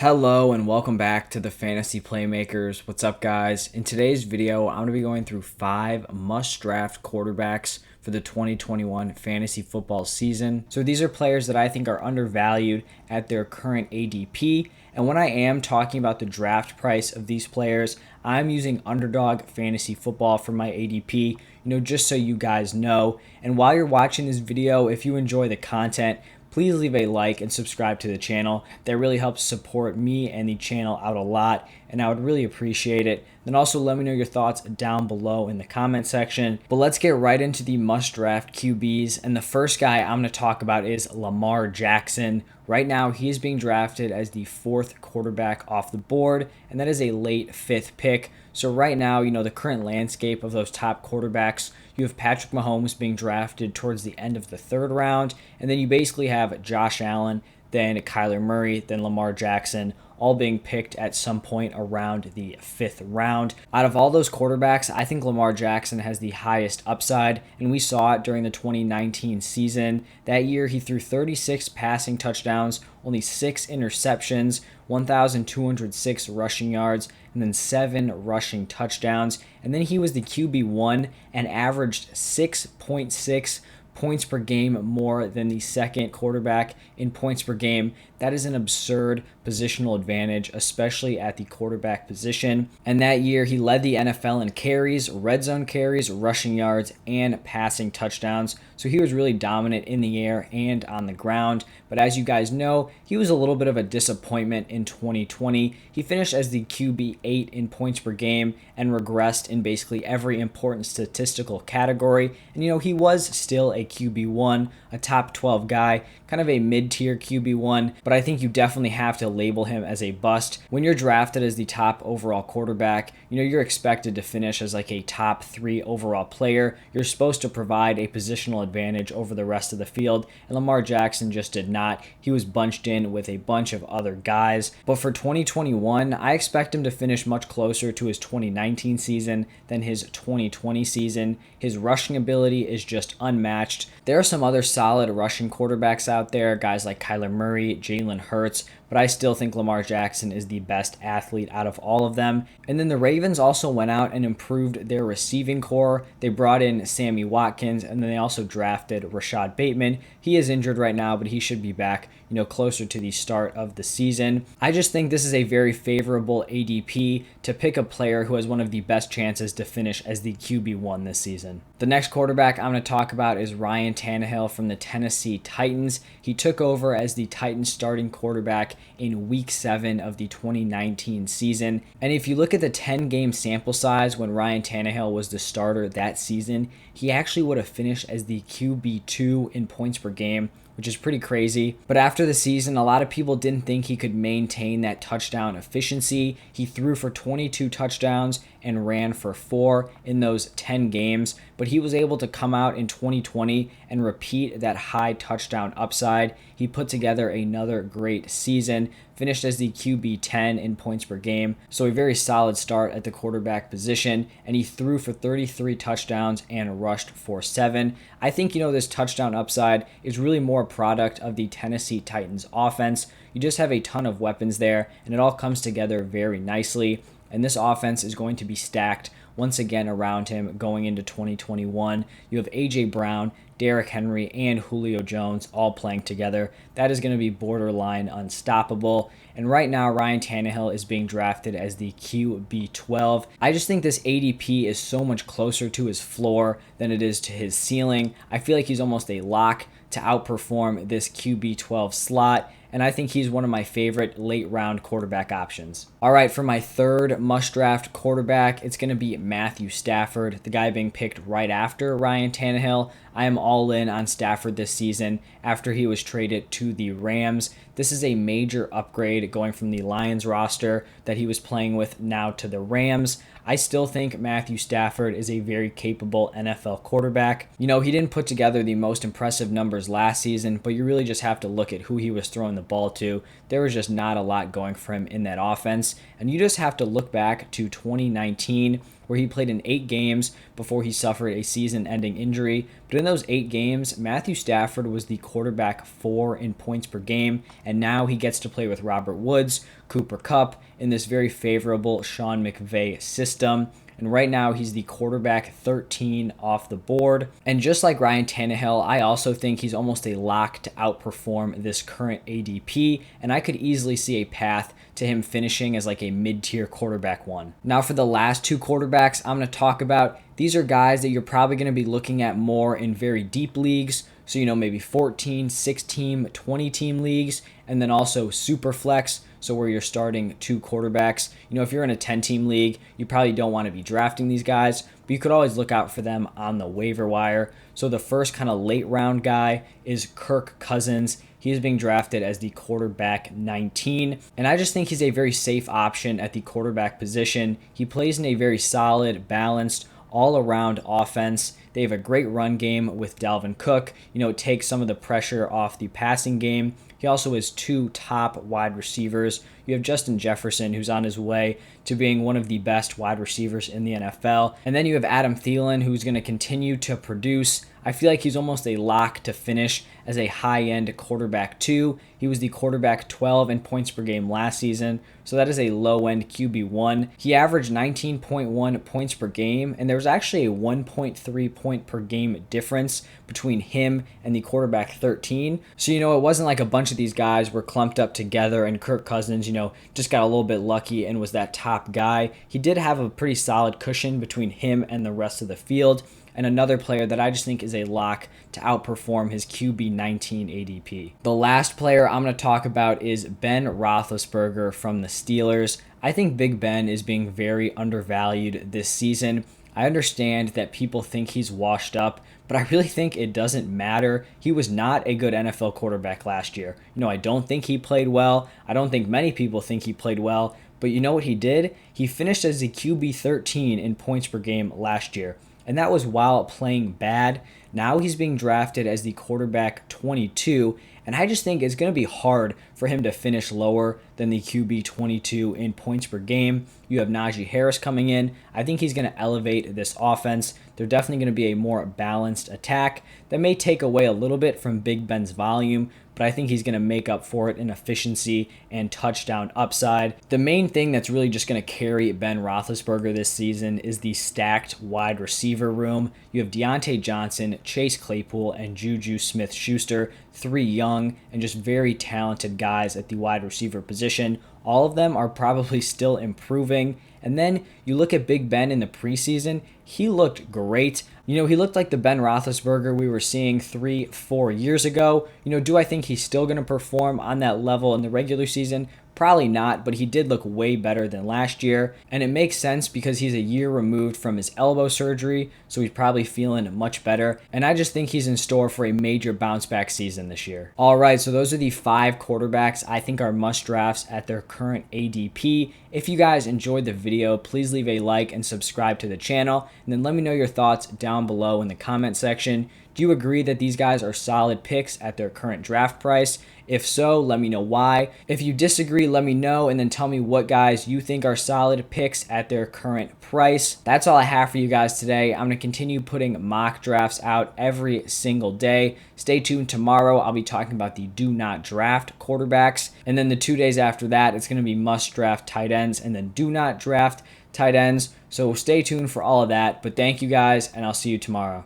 Hello and welcome back to the Fantasy Playmakers. What's up, guys? In today's video, I'm going to be going through 5 must-draft quarterbacks for the 2021 fantasy football season. So these are players that I think are undervalued at their current ADP. And when I am talking about the draft price of these players, I'm using Underdog Fantasy Football for my ADP, just so you guys know. And while you're watching this video, if you enjoy the content, please leave a like and subscribe to the channel. That really helps support me and the channel out a lot, and I would really appreciate it. Then also let me know your thoughts down below in the comment section. But let's get right into the must-draft QBs, and the first guy I'm going to talk about is Lamar Jackson. Right now, he is being drafted as the 4th quarterback off the board, and that is a late 5th pick. So right now, the current landscape of those top quarterbacks, you have Patrick Mahomes being drafted towards the end of the 3rd round, and then you basically have Josh Allen, then Kyler Murray, then Lamar Jackson, all being picked at some point around the 5th round. Out of all those quarterbacks, I think Lamar Jackson has the highest upside, and we saw it during the 2019 season. That year, he threw 36 passing touchdowns, only 6 interceptions, 1,206 rushing yards, and then 7 rushing touchdowns. And then he was the QB1 and averaged 6.6 points per game more than the second quarterback in points per game. That is an absurd positional advantage, especially at the quarterback position. And that year, he led the NFL in carries, red zone carries, rushing yards, and passing touchdowns. So he was really dominant in the air and on the ground. But as you guys know, he was a little bit of a disappointment in 2020. He finished as the QB8 in points per game and regressed in basically every important statistical category. And he was still a QB1, a top 12 guy, kind of a mid-tier QB1, but I think you definitely have to label him as a bust. When you're drafted as the top overall quarterback, you're expected to finish as like a top 3 overall player. You're supposed to provide a positional advantage over the rest of the field, and Lamar Jackson just did not. He was bunched in with a bunch of other guys. But for 2021, I expect him to finish much closer to his 2019 season than his 2020 season. His rushing ability is just unmatched. There are some other solid rushing quarterbacks out there, guys like Kyler Murray, Jalen Hurts, but I still think Lamar Jackson is the best athlete out of all of them. And then the Ravens also went out and improved their receiving core. They brought in Sammy Watkins, and then they also drafted Rashad Bateman. He is injured right now, but he should be back, closer to the start of the season. I just think this is a very favorable ADP to pick a player who has one of the best chances to finish as the QB1 this season. The next quarterback I'm going to talk about is Ryan Tannehill from the Tennessee Titans. He took over as the Titans starting quarterback in week 7 of the 2019 season. And if you look at the 10-game sample size when Ryan Tannehill was the starter that season, he actually would have finished as the QB2 in points per game, which is pretty crazy. But after the season, a lot of people didn't think he could maintain that touchdown efficiency. He threw for 22 touchdowns and ran for 4 in those 10 games, but he was able to come out in 2020 and repeat that high touchdown upside. He put together another great season, finished as the QB10 in points per game, so a very solid start at the quarterback position, and he threw for 33 touchdowns and rushed for 7. I think, this touchdown upside is really more a product of the Tennessee Titans offense. You just have a ton of weapons there, and it all comes together very nicely. And this offense is going to be stacked once again around him going into 2021. You have A.J. Brown, Derrick Henry, and Julio Jones all playing together. That is going to be borderline unstoppable. And right now, Ryan Tannehill is being drafted as the QB12. I just think this ADP is so much closer to his floor than it is to his ceiling. I feel like he's almost a lock to outperform this QB12 slot, and I think he's one of my favorite late-round quarterback options. All right, for my third must-draft quarterback, it's going to be Matthew Stafford, the guy being picked right after Ryan Tannehill. I am all in on Stafford this season after he was traded to the Rams. This is a major upgrade going from the Lions roster that he was playing with now to the Rams. I still think Matthew Stafford is a very capable NFL quarterback. He didn't put together the most impressive numbers last season, but you really just have to look at who he was throwing the the ball to. There was just not a lot going for him in that offense. And you just have to look back to 2019, where he played in 8 games before he suffered a season-ending injury. But in those 8 games, Matthew Stafford was the quarterback 4 in points per game, and now he gets to play with Robert Woods, Cooper Kupp in this very favorable Sean McVay system. And right now, he's the quarterback 13 off the board. And just like Ryan Tannehill, I also think he's almost a lock to outperform this current ADP. And I could easily see a path to him finishing as like a mid-tier quarterback 1. Now, for the last 2 quarterbacks I'm going to talk about, these are guys that you're probably going to be looking at more in very deep leagues. So, maybe 14, 16, 20-team leagues, and then also super flex. So where you're starting 2 quarterbacks. If you're in a 10-team league, you probably don't want to be drafting these guys, but you could always look out for them on the waiver wire. So the first kind of late round guy is Kirk Cousins. He is being drafted as the quarterback 19, and I just think he's a very safe option at the quarterback position. He plays in a very solid, balanced, all-around offense. They have a great run game with Dalvin Cook. It takes some of the pressure off the passing game. He also has 2 top wide receivers. You have Justin Jefferson, who's on his way to being one of the best wide receivers in the NFL. And then you have Adam Thielen, who's going to continue to produce. I feel like he's almost a lock to finish as a high-end quarterback 2. He was the quarterback 12 in points per game last season, so that is a low-end QB1. He averaged 19.1 points per game, and there was actually a 1.3 point per game difference between him and the quarterback 13. So, it wasn't like a bunch of these guys were clumped up together and Kirk Cousins, just got a little bit lucky and was that top guy. He did have a pretty solid cushion between him and the rest of the field. And another player that I just think is a lock to outperform his QB 19 ADP. The last player I'm going to talk about is Ben Roethlisberger from the Steelers. I think Big Ben is being very undervalued this season. I understand that people think he's washed up, but I really think it doesn't matter. He was not a good NFL quarterback last year. I don't think he played well. I don't think many people think he played well. But you know what he did? He finished as the QB 13 in points per game last year. And that was while playing bad. Now he's being drafted as the quarterback 22, and I just think it's going to be hard for him to finish lower than the QB 22 in points per game. You have Najee Harris coming in. I think he's going to elevate this offense. They're definitely going to be a more balanced attack that may take away a little bit from Big Ben's volume, but I think he's going to make up for it in efficiency and touchdown upside. The main thing that's really just going to carry Ben Roethlisberger this season is the stacked wide receiver room. You have Deontay Johnson, Chase Claypool, and Juju Smith-Schuster, 3 young and just very talented guys at the wide receiver position. All of them are probably still improving. And then you look at Big Ben in the preseason, he looked great. He looked like the Ben Roethlisberger we were seeing 3-4 years ago. Do I think he's still going to perform on that level in the regular season? Probably not, but he did look way better than last year. And it makes sense because he's a year removed from his elbow surgery, so he's probably feeling much better. And I just think he's in store for a major bounce back season this year. All right, so those are the 5 quarterbacks I think are must drafts at their current ADP. If you guys enjoyed the video, please leave a like and subscribe to the channel. And then let me know your thoughts down below in the comment section. Do you agree that these guys are solid picks at their current draft price? If so, let me know why. If you disagree, let me know, and then tell me what guys you think are solid picks at their current price. That's all I have for you guys today. I'm going to continue putting mock drafts out every single day. Stay tuned tomorrow. I'll be talking about the do not draft quarterbacks. And then the 2 days after that, it's going to be must draft tight ends and then do not draft tight ends. So stay tuned for all of that. But thank you guys, and I'll see you tomorrow.